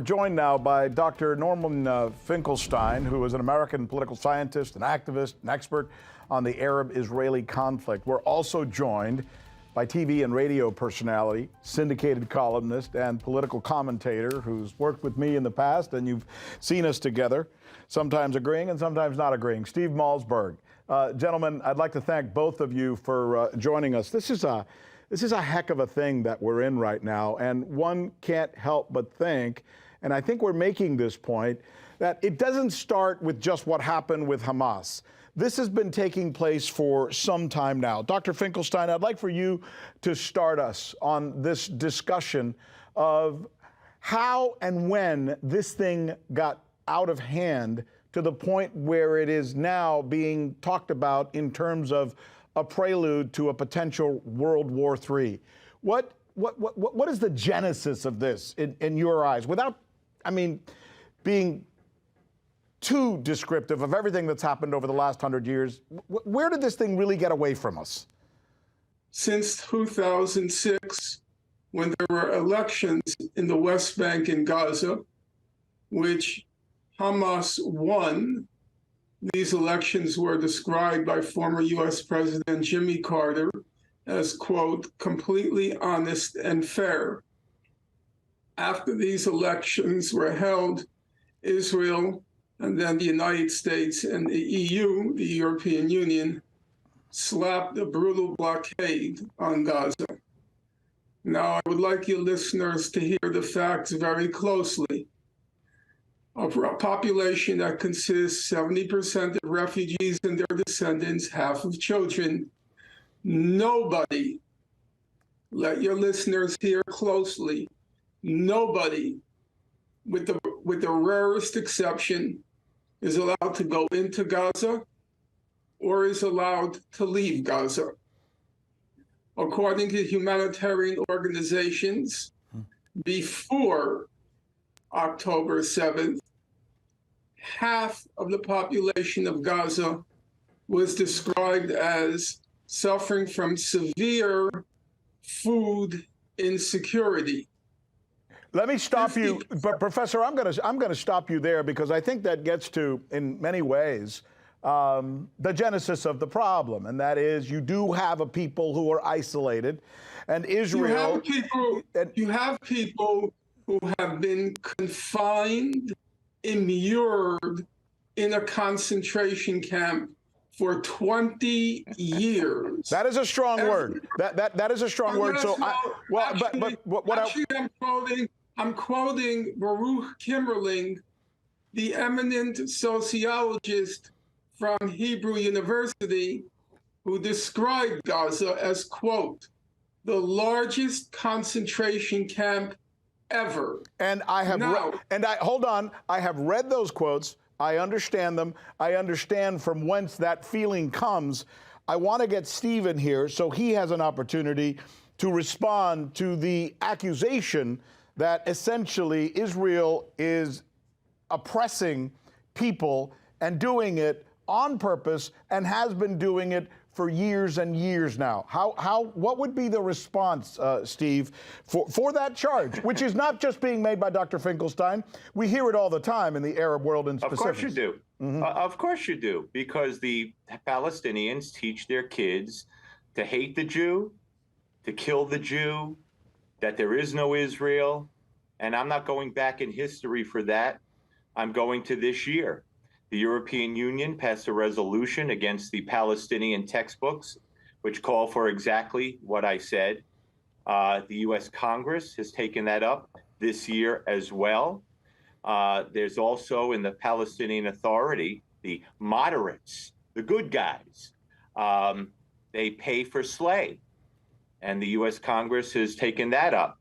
Joined now by Dr. Norman Finkelstein, who is an American political scientist, an activist, an expert on the Arab-Israeli conflict. We're also joined by TV and radio personality, syndicated columnist, and political commentator who's worked with me in the past, and you've seen us together, sometimes agreeing and sometimes not agreeing. Steve Malzberg. Gentlemen, I'd like to thank both of you for joining us. This is a heck of a thing that we're in right now, and one can't help but think, and I think we're making this point, that it doesn't start with just what happened with Hamas. This has been taking place for some time now. Dr. Finkelstein, I'd like for you to start us on this discussion of how and when this thing got out of hand to the point where it is now being talked about in terms of a prelude to a potential World War III. What is the genesis of this in your eyes? Without, being too descriptive of everything that's happened over the last 100 years, where did this thing really get away from us? Since 2006, when there were elections in the West Bank and Gaza, which Hamas won. These elections were described by former U.S. President Jimmy Carter as, quote, completely honest and fair. After these elections were held, Israel and then the United States and the EU, the European Union, slapped a brutal blockade on Gaza. Now, I would like your listeners to hear the facts very closely. Of a population that consists 70% of refugees and their descendants, half of children, nobody, let your listeners hear closely, nobody, with the rarest exception, is allowed to go into Gaza or is allowed to leave Gaza. According to humanitarian organizations, before October 7th, half of the population of Gaza was described as suffering from severe food insecurity. Let me stop you, but Professor, I'm going to stop you there because I think that gets to, in many ways, the genesis of the problem, and that is you do have a people who are isolated, and Israel. You have people who have been confined, immured in a concentration camp for 20 years. That is a strong word. That is a strong word. So, I'm quoting Baruch Kimmerling, the eminent sociologist from Hebrew University, who described Gaza as, quote, the largest concentration camp ever. And I have hold on, I have read those quotes. I understand them. I understand from whence that feeling comes. I want to get Stephen here so he has an opportunity to respond to the accusation that essentially Israel is oppressing people and doing it on purpose and has been doing it for years and years now. What would be the response, Steve, for that charge, which is not just being made by Dr. Finkelstein? We hear it all the time in the Arab world in specific. Of course you do. Of course you do, because the Palestinians teach their kids to hate the Jew, to kill the Jew, that there is no Israel. And I'm not going back in history for that. I'm going to this year. The European Union passed a resolution against the Palestinian textbooks, which call for exactly what I said. The U.S. Congress has taken that up this year as well. There's also in the Palestinian Authority, the moderates, the good guys, they pay for slay. And the U.S. Congress has taken that up.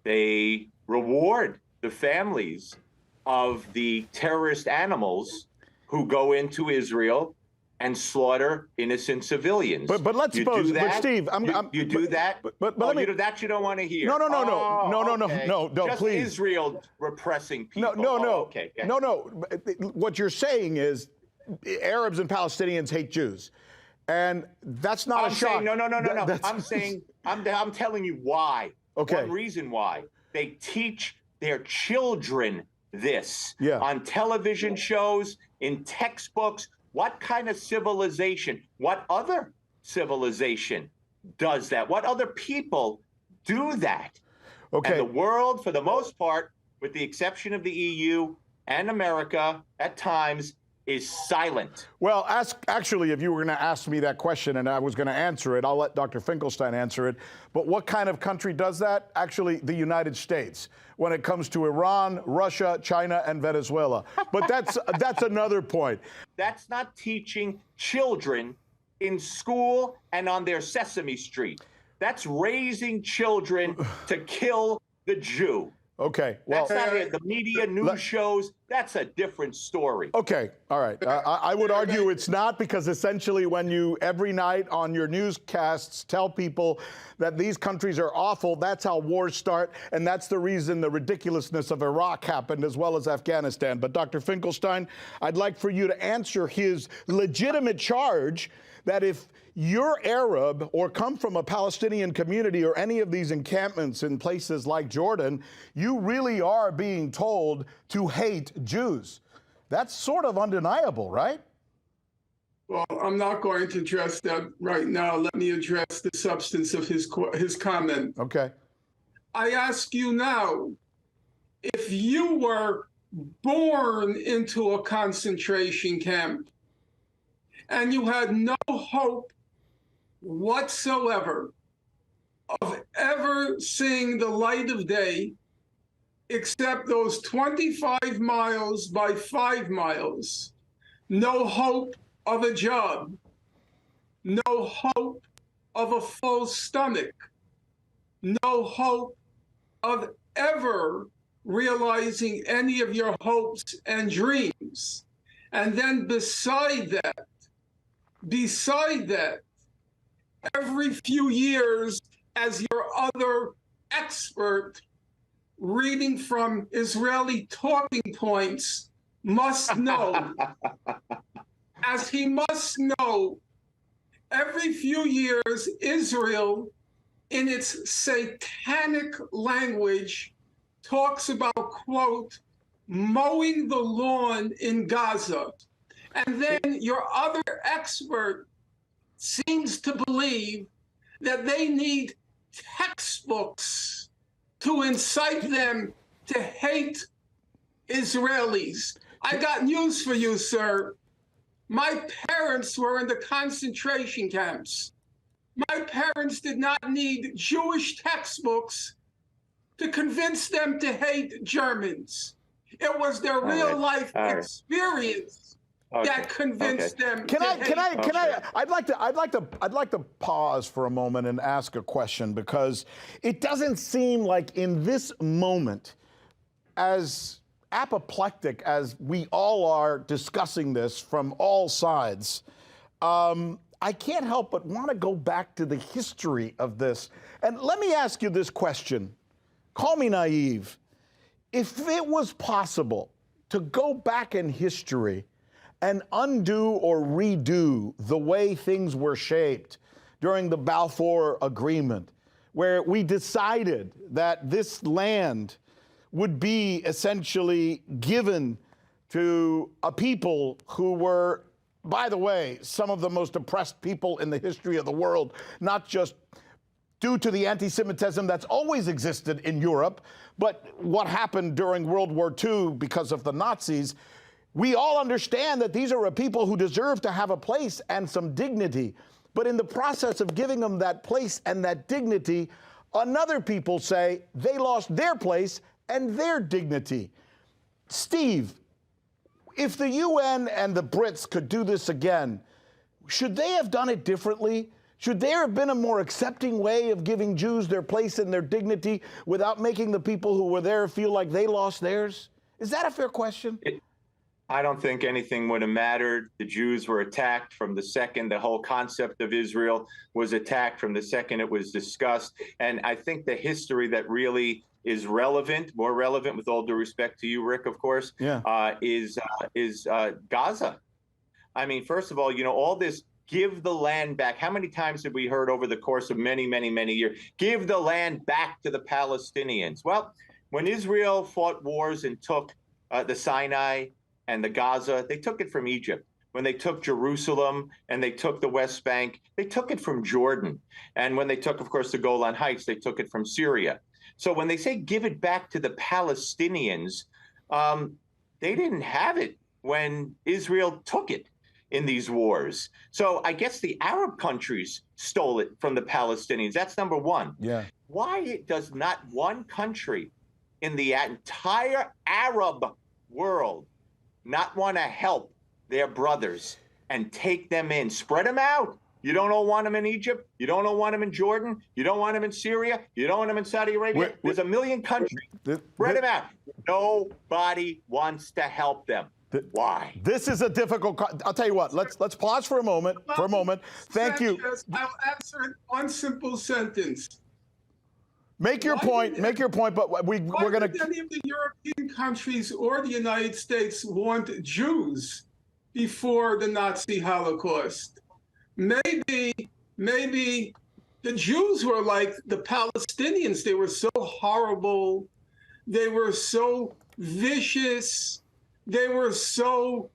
They reward the families of the terrorist animals who go into Israel and slaughter innocent civilians. But let's suppose, but Steve, you do that. But that you don't want to hear. No, Just please. Israel repressing people. No. What you're saying is Arabs and Palestinians hate Jews, and that's not a shock. No. I'm saying I'm telling you why. Okay. One reason why. They teach their children this on television shows, in textbooks. What kind of civilization, what other civilization does that? What other people do that? Okay. And the world, for the most part, with the exception of the EU and America at times, is silent. Well, actually, if you were going to ask me that question and I was going to answer it, I'll let Dr. Finkelstein answer it. But what kind of country does that? Actually, the United States, when it comes to Iran, Russia, China, and Venezuela. But that's another point. That's not teaching children in school and on their Sesame Street. That's raising children to kill the Jew. Okay, well, that's not it. The media news shows, that's a different story. Okay, all right. I would argue it's not, because essentially when you every night on your newscasts tell people that these countries are awful, that's how wars start, and that's the reason the ridiculousness of Iraq happened, as well as Afghanistan. But Dr. Finkelstein, I'd like for you to answer his legitimate charge that if you're Arab or come from a Palestinian community or any of these encampments in places like Jordan, you really are being told to hate Jews. That's sort of undeniable, right? Well, I'm not going to address that right now. Let me address the substance of his comment. Okay. I ask you now, if you were born into a concentration camp and you had no hope whatsoever of ever seeing the light of day, except those 25 miles by 5 miles, no hope of a job, no hope of a full stomach, no hope of ever realizing any of your hopes and dreams. And then beside that, every few years, as your other expert reading from Israeli talking points must know, as he must know, every few years, Israel, in its satanic language, talks about, quote, mowing the lawn in Gaza. And then your other expert seems to believe that they need textbooks to incite them to hate Israelis. I got news for you, sir. My parents were in the concentration camps. My parents did not need Jewish textbooks to convince them to hate Germans. It was their real life experience that convinced them. I'd like to pause for a moment and ask a question, because it doesn't seem like in this moment, as apoplectic as we all are discussing this from all sides, I can't help but want to go back to the history of this. And let me ask you this question. Call me naive. If it was possible to go back in history and undo or redo the way things were shaped during the Balfour Agreement, where we decided that this land would be essentially given to a people who were, by the way, some of the most oppressed people in the history of the world, not just due to the anti-Semitism that's always existed in Europe, but what happened during World War II because of the Nazis. We all understand that these are a people who deserve to have a place and some dignity. But in the process of giving them that place and that dignity, another people say they lost their place and their dignity. Steve, if the UN and the Brits could do this again, should they have done it differently? Should there have been a more accepting way of giving Jews their place and their dignity without making the people who were there feel like they lost theirs? Is that a fair question? I don't think anything would have mattered. The Jews were attacked from the second the whole concept of Israel was attacked, from the second it was discussed. And I think the history that really is relevant, more relevant, with all due respect to you, Rick, of course, is Gaza. I mean, first of all, you know, all this give the land back. How many times have we heard over the course of many, many, many years, give the land back to the Palestinians? Well, When Israel fought wars and took the Sinai and the Gaza, they took it from Egypt. When they took Jerusalem and they took the West Bank, they took it from Jordan. And when they took, of course, the Golan Heights, they took it from Syria. So when they say give it back to the Palestinians, they didn't have it when Israel took it in these wars. So I guess the Arab countries stole it from the Palestinians. That's number one. Yeah. Why does not one country in the entire Arab world not want to help their brothers and take them in, spread them out? You don't want them in Egypt. You don't want them in Jordan. You don't want them in Syria. You don't want them in Saudi Arabia. There's a million countries. Spread them out. Nobody wants to help them. Why? This is a difficult. I'll tell you what. Let's pause for a moment. Thank you. I'll answer in one simple sentence. Make your point. Make your point. But we're going to. Did any of the European countries or the United States want Jews before the Nazi Holocaust? Maybe the Jews were like the Palestinians. They were so horrible. They were so vicious. They were so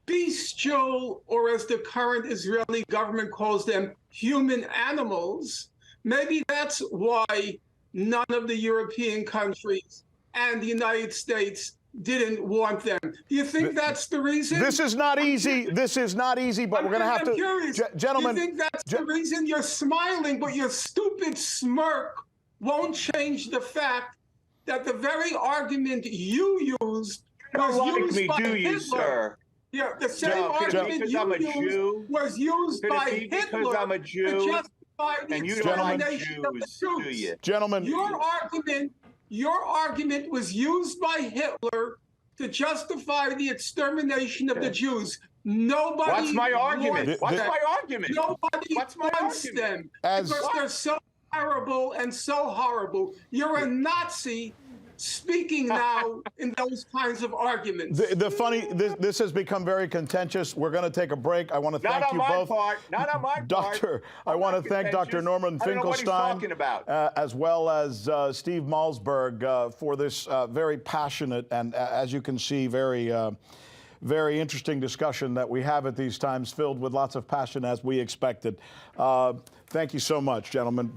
bestial, or as the current Israeli government calls them, human animals. Maybe that's why none of the European countries and the United States didn't want them. Do you think that's the reason? This is not easy. This is not easy, but we're going to have to. Curious. Gentlemen. Do you think that's the reason you're smiling, but your stupid smirk won't change the fact that the very argument you used was used by Hitler. Sir? Yeah, the same argument you used was used by Hitler to justify the extermination of the Jews. Gentlemen, your argument was used by Hitler to justify the extermination of the Jews. Nobody. What's my argument? What's my argument? Nobody wants them because they're so terrible and so horrible. You're a Nazi speaking now in those kinds of arguments. This has become very contentious. We're going to take a break. I want to thank you both. Not on my part. I want to thank Dr. Norman Finkelstein, as well as Steve Malzberg, for this very passionate and, as you can see, very interesting discussion that we have at these times, filled with lots of passion, as we expected. Thank you so much, gentlemen.